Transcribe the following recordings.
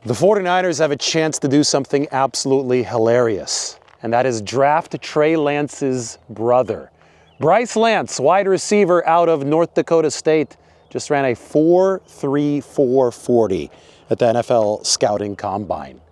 The 49ers have a chance to do something absolutely hilarious, and that is draft Trey Lance's brother. Bryce Lance, wide receiver out of North Dakota State, just ran a 4.34 40 at the NFL Scouting Combine.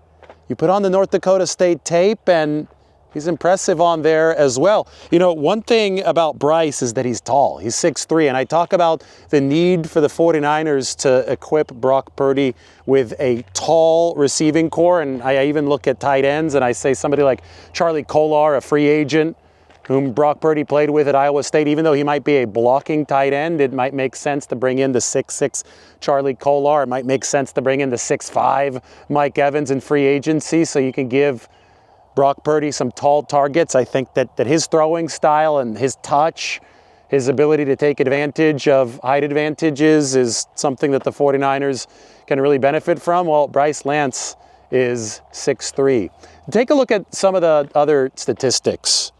You put on the North Dakota State tape, and he's impressive on there as well. You know, one thing about Bryce is that he's tall. He's 6'3", and I talk about the need for the 49ers to equip Brock Purdy with a tall receiving core, and I even look at tight ends, and I say somebody like Charlie Kolar, a free agent, whom Brock Purdy played with at Iowa State. Even though he might be a blocking tight end, it might make sense to bring in the 6'6" Charlie Kolar. It might make sense to bring in the 6'5" Mike Evans in free agency, so you can give Brock Purdy some tall targets. I think that his throwing style and his touch, his ability to take advantage of height advantages is something that the 49ers can really benefit from. Well, Bryce Lance is 6'3". Take a look at some of the other statistics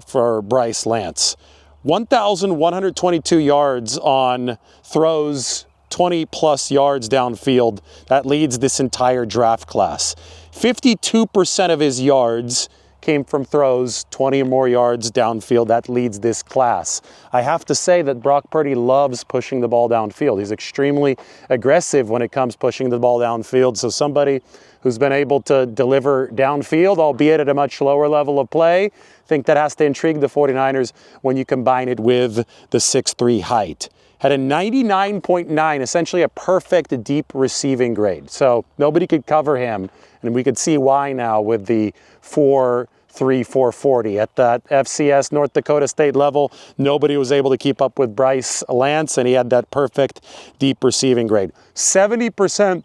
for Bryce Lance. 1,122 yards on throws, 20-plus yards downfield. That leads this entire draft class. 52% of his yards came from throws, 20 or more yards downfield. That leads this class. I have to say that Brock Purdy loves pushing the ball downfield. He's extremely aggressive when it comes pushing the ball downfield. So somebody who's been able to deliver downfield, albeit at a much lower level of play, I think that has to intrigue the 49ers when you combine it with the 6'3" height. Had a 99.9, essentially a perfect deep receiving grade. So nobody could cover him, and we could see why now with the 4.3 440. At that FCS North Dakota State level, nobody was able to keep up with Bryce Lance, and he had that perfect deep receiving grade. 70%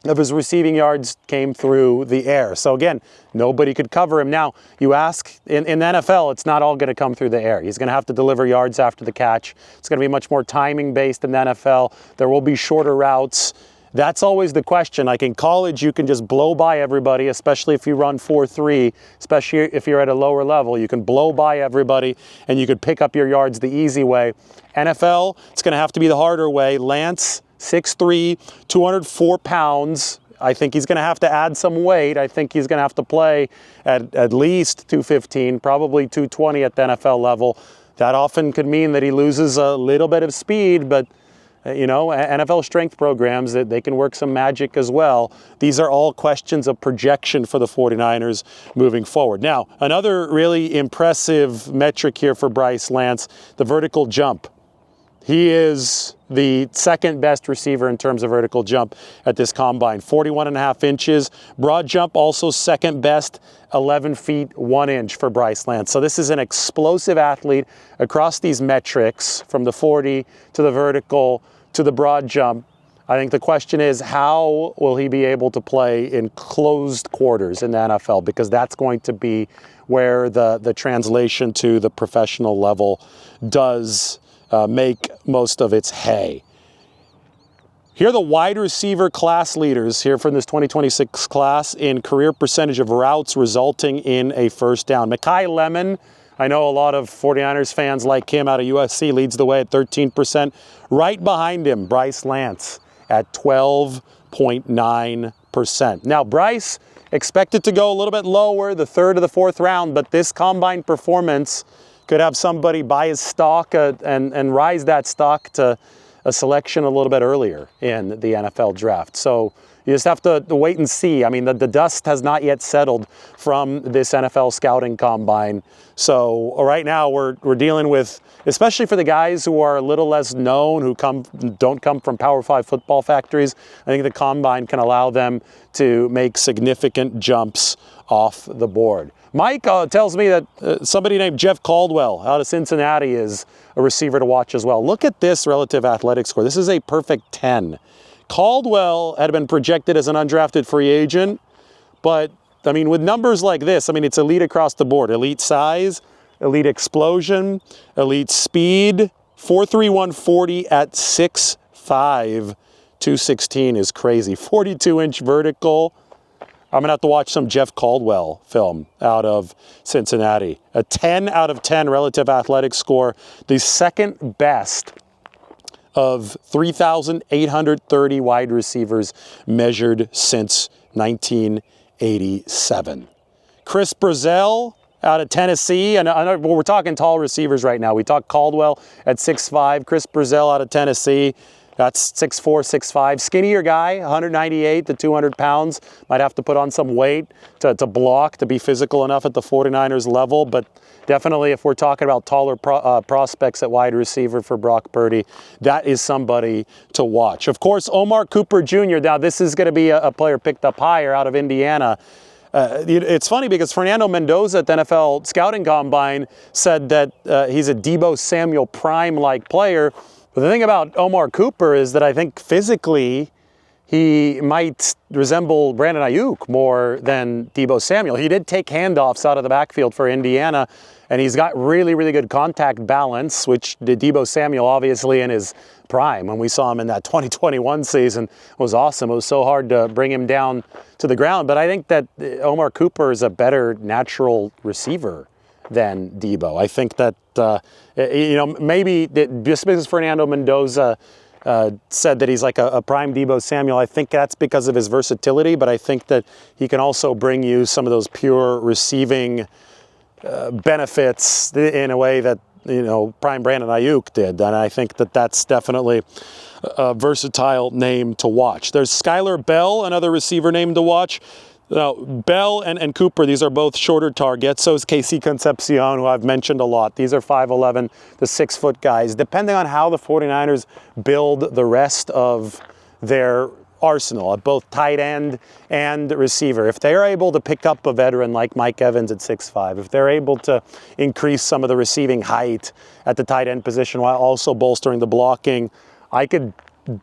of his receiving yards came through the air. So again, nobody could cover him. Now, you ask, in the NFL, it's not all going to come through the air. He's going to have to deliver yards after the catch. It's going to be much more timing-based in the NFL. There will be shorter routes. That's always the question. Like in college, you can just blow by everybody, especially if you run 4.3, especially if you're at a lower level. You can blow by everybody, and you could pick up your yards the easy way. NFL, it's going to have to be the harder way. Lance, 6'3", 204 pounds. I think he's going to have to add some weight. I think he's going to have to play at least 215, probably 220 at the NFL level. That often could mean that he loses a little bit of speed, but you know, NFL strength programs, that they can work some magic as well. These are all questions of projection for the 49ers moving forward. Now, another really impressive metric here for Bryce Lance, the vertical jump. He is the second best receiver in terms of vertical jump at this combine, 41.5 inches. Broad jump also second best, 11 feet 1 inch for Bryce Lance. So this is an explosive athlete across these metrics, from the 40 to the vertical to the broad jump. I think the question is, how will he be able to play in closed quarters in the NFL? Because that's going to be where the translation to the professional level does make most of its hay. Here are the wide receiver class leaders here from this 2026 class in career percentage of routes resulting in a first down. Mekhi Lemon, I know a lot of 49ers fans like him out of USC, leads the way at 13%. Right behind him, Bryce Lance at 12.9%. Now, Bryce expected to go a little bit lower, the third or the fourth round, but this combine performance could have somebody buy his stock and rise that stock to a selection a little bit earlier in the NFL draft. So you just have to wait and see. I mean, the dust has not yet settled from this NFL scouting combine. So right now we're dealing with, especially for the guys who are a little less known, who don't come from Power 5 football factories, I think the combine can allow them to make significant jumps off the board. Mike tells me that somebody named Jeff Caldwell out of Cincinnati is a receiver to watch as well. Look at this relative athletic score. This is a perfect 10. Caldwell had been projected as an undrafted free agent, but I mean, with numbers like this, I mean, it's elite across the board. Elite size, elite explosion, elite speed. 4.3 140 at 6'5", 216 is crazy. 42-inch vertical. I'm going to have to watch some Jeff Caldwell film out of Cincinnati. A 10 out of 10 relative athletic score, the second best of 3,830 wide receivers measured since 1987. Chris Brazell out of Tennessee, and we're talking tall receivers right now. We talked Caldwell at 6'5", Chris Brazell out of Tennessee. That's 6'4", 6'5", skinnier guy, 198 to 200 pounds. Might have to put on some weight to block, to be physical enough at the 49ers level. But definitely, if we're talking about taller prospects at wide receiver for Brock Purdy, that is somebody to watch. Of course, Omar Cooper Jr. Now, this is going to be a player picked up higher out of Indiana. It's funny because Fernando Mendoza at the NFL Scouting Combine said that he's a Deebo Samuel prime-like player. But the thing about Omar Cooper is that I think physically he might resemble Brandon Ayuk more than Deebo Samuel. He did take handoffs out of the backfield for Indiana, and he's got really, really good contact balance, which Deebo Samuel obviously in his prime. When we saw him in that 2021 season, was awesome. It was so hard to bring him down to the ground. But I think that Omar Cooper is a better natural receiver than Deebo. I think that, maybe just because Fernando Mendoza said that he's like a prime Deebo Samuel, I think that's because of his versatility, but I think that he can also bring you some of those pure receiving benefits in a way that, prime Brandon Ayuk did. And I think that that's definitely a versatile name to watch. There's Skylar Bell, another receiver name to watch. Now, Bell and Cooper, these are both shorter targets. So is KC Concepcion, who I've mentioned a lot. These are 5'11", to 6-foot guys. Depending on how the 49ers build the rest of their arsenal at both tight end and receiver, if they are able to pick up a veteran like Mike Evans at 6'5", if they're able to increase some of the receiving height at the tight end position while also bolstering the blocking, I could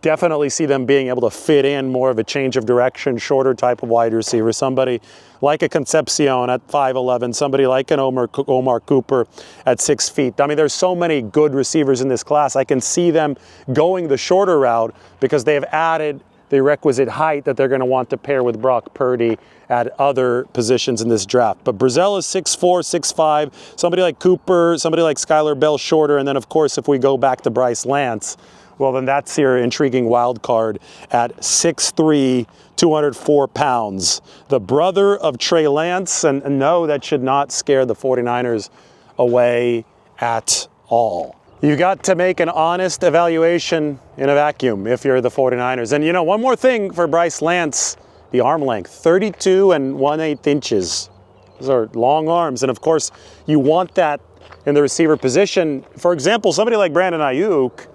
definitely see them being able to fit in more of a change of direction, shorter type of wide receiver. Somebody like a Concepcion at 5'11", somebody like an Omar Cooper at 6 feet. I mean, there's so many good receivers in this class. I can see them going the shorter route because they have added the requisite height that they're going to want to pair with Brock Purdy at other positions in this draft. But Brazell is 6'4", 6'5", somebody like Cooper, somebody like Skylar Bell shorter, and then of course if we go back to Bryce Lance, well, then that's your intriguing wild card at 6'3", 204 pounds. The brother of Trey Lance, and no, that should not scare the 49ers away at all. You got to make an honest evaluation in a vacuum if you're the 49ers. And one more thing for Bryce Lance, the arm length, 32 1/8 inches. Those are long arms, and of course, you want that in the receiver position. For example, somebody like Brandon Ayuk,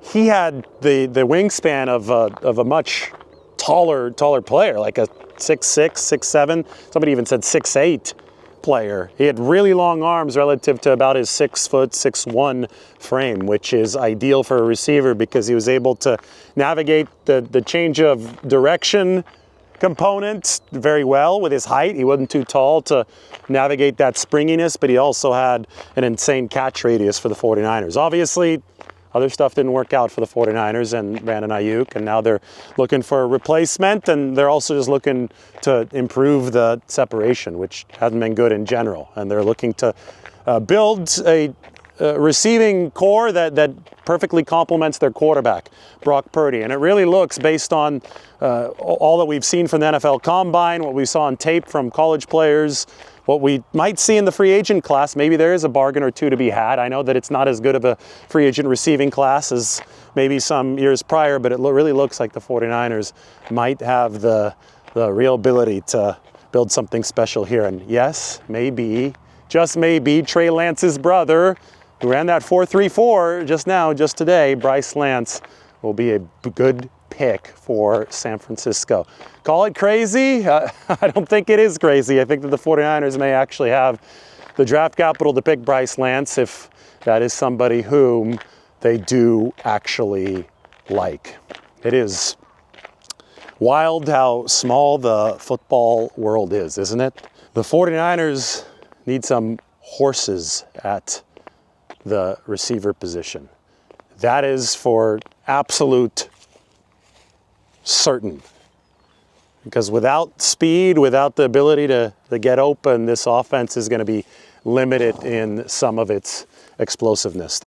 he had the wingspan of a much taller player, like a 6'6", 6'7", somebody even said 6'8" player. He had really long arms relative to about his 6 foot, 6'1" frame, which is ideal for a receiver because he was able to navigate the change of direction component very well with his height. He wasn't too tall to navigate that springiness, but he also had an insane catch radius for the 49ers. Obviously, other stuff didn't work out for the 49ers and Brandon Ayuk, and now they're looking for a replacement, and they're also just looking to improve the separation, which hasn't been good in general. And they're looking to build a receiving core that perfectly complements their quarterback, Brock Purdy. And it really looks, based on all that we've seen from the NFL Combine, what we saw on tape from college players, what we might see in the free agent class, maybe there is a bargain or two to be had. I know that it's not as good of a free agent receiving class as maybe some years prior, but it really looks like the 49ers might have the real ability to build something special here. And yes, maybe, just maybe, Trey Lance's brother, who ran that 4.34 just today, Bryce Lance, will be a good pick for San Francisco. Call it crazy? I don't think it is crazy. I think that the 49ers may actually have the draft capital to pick Bryce Lance if that is somebody whom they do actually like. It is wild how small the football world is, isn't it? The 49ers need some horses at the receiver position. That is for absolute certain. Because without speed, without the ability to get open, this offense is going to be limited in some of its explosiveness.